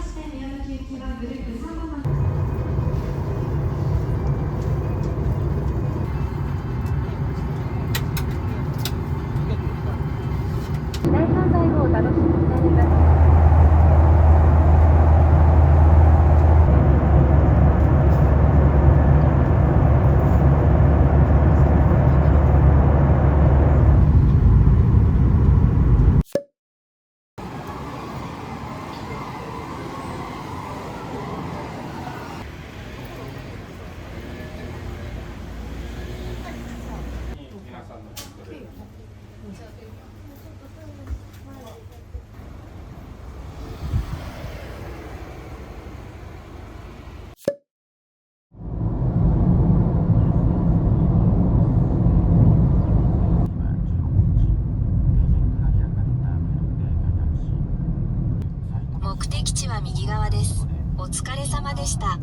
して宮崎行きはグループ3番。大阪台をお楽しみになります。目的地は右側です。お疲れ様でした。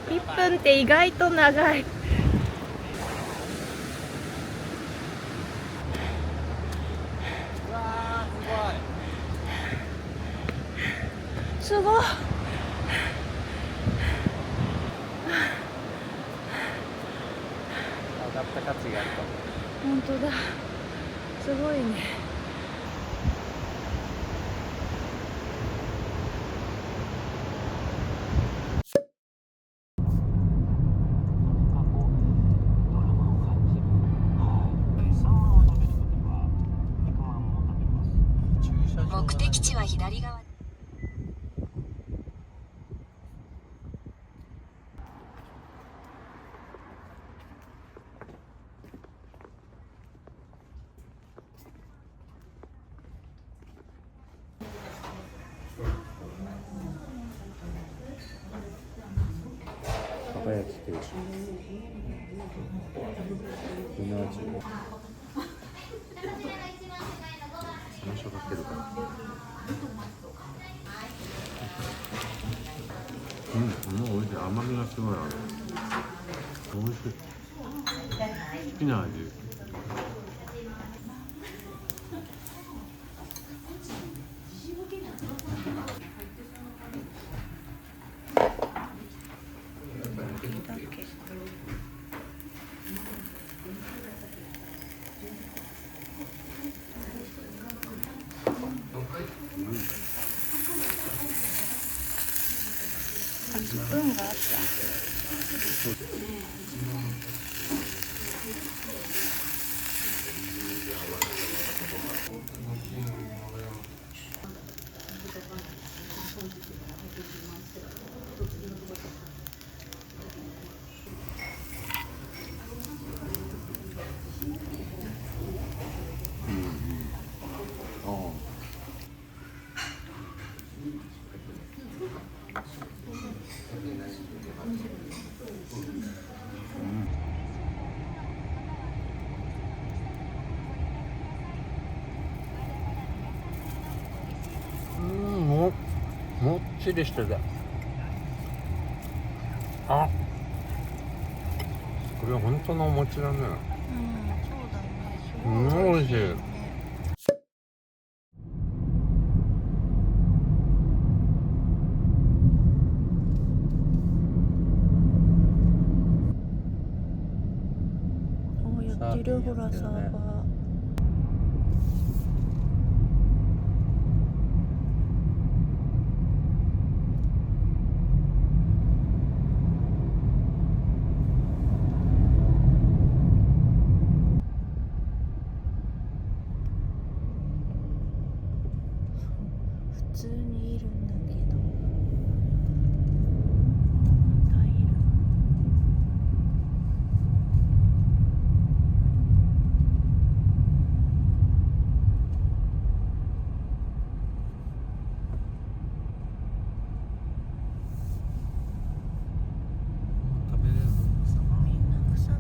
1分って意外と長い。すごい。上がった価値があるかも。本当だ。すごいね。目的地は左側。かば焼き定食、うな重、山椒かけるから。もう美味しい。甘みがすごいある。美味しい。好きな味。スプーンがあった。ちりしてて、あ、これは本当のお餅だね。うん、そうだね。美味しい。やってる、ほら、サーバー。普通にいるんだけど、またいる。食べれるのさ。みんな草だ。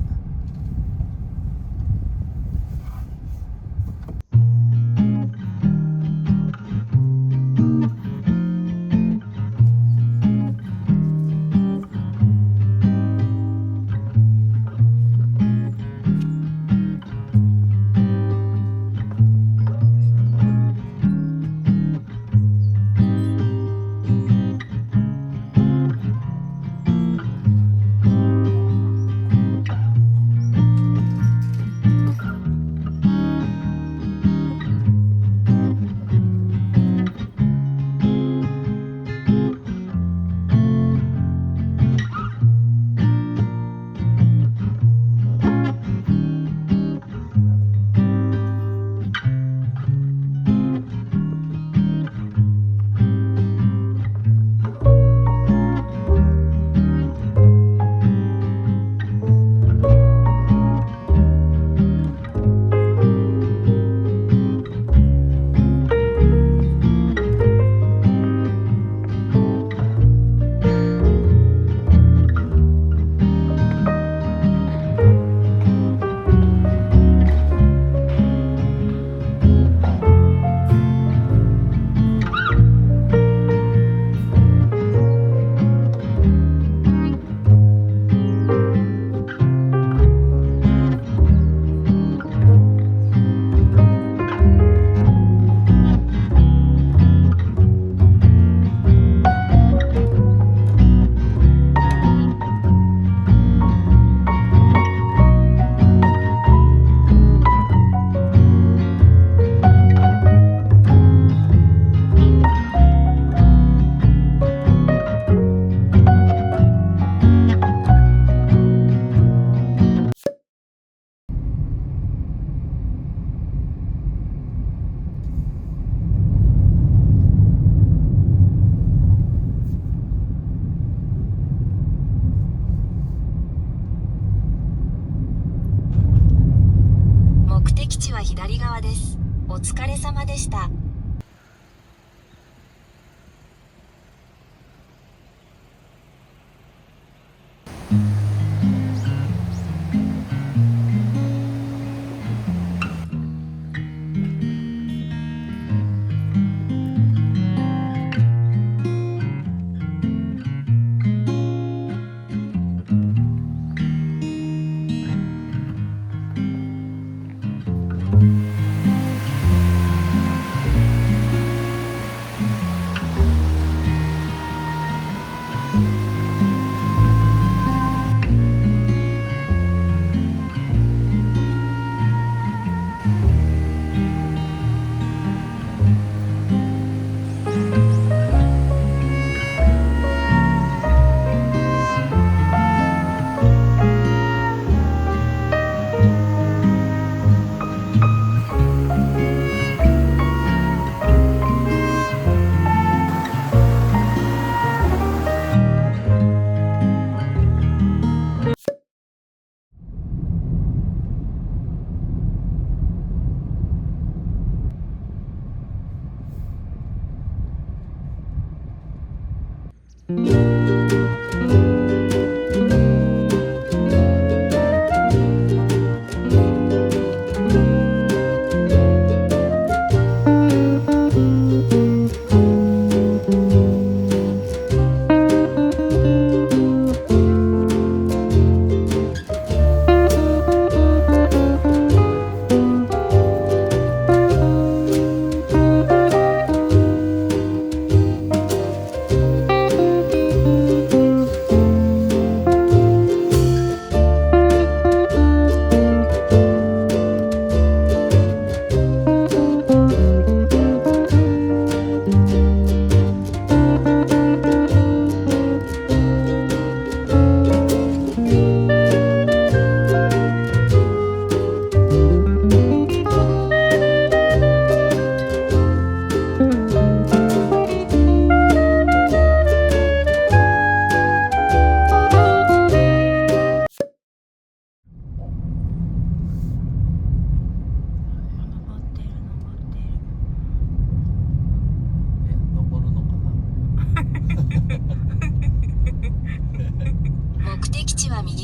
目的地は左側です。お疲れ様でした。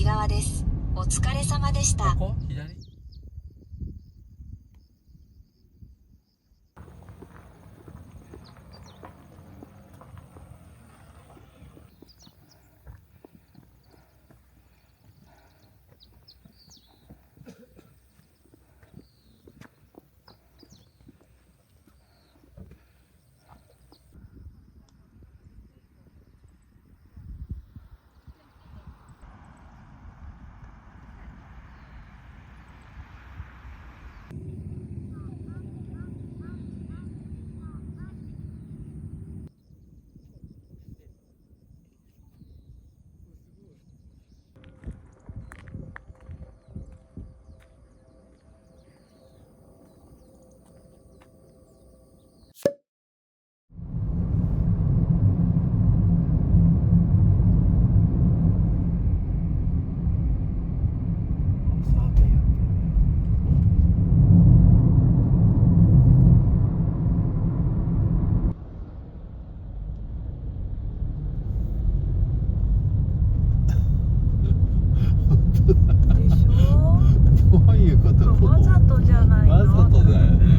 側です。お疲れ様でした。ここ左。でしょ。どういうこと？わざとじゃないの。わざとだよね。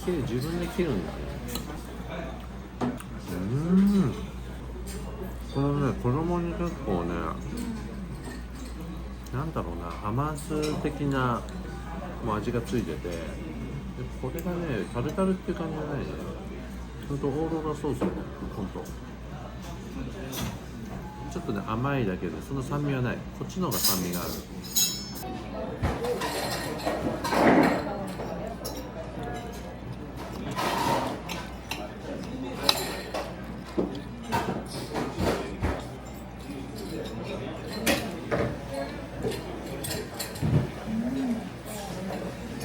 自分で切るんだね。このね、衣に結構ね、なんだろうな、甘酢的なもう味がついてて、でこれがね、タルタルっていう感じじゃないね。ほんとオーロラソースね、ほんとちょっとね、甘いだけでその酸味はない。こっちの方が酸味がある。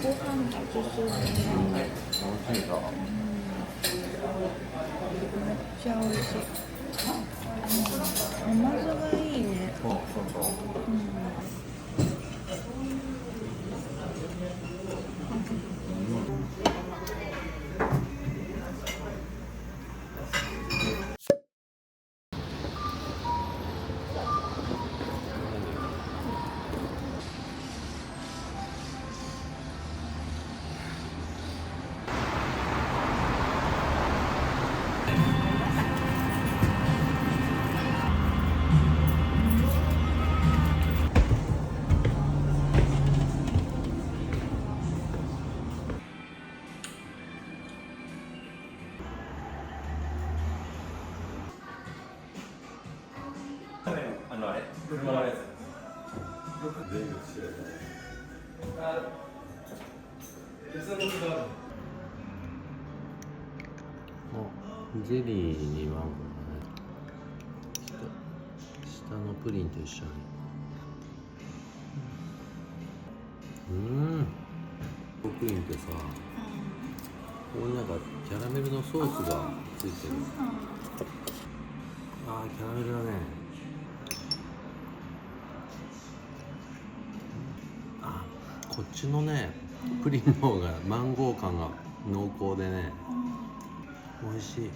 ご飯が進む。美味しいか。めっちゃ美味しい。甘酢がいいね。そう。ゼリーにマンゴーだね。下のプリンと一緒に。プリンってさ、ここになんかキャラメルのソースがついてる。あー、キャラメルだね。あ、こっちのね、プリンの方がマンゴー感が濃厚でね、美味しい。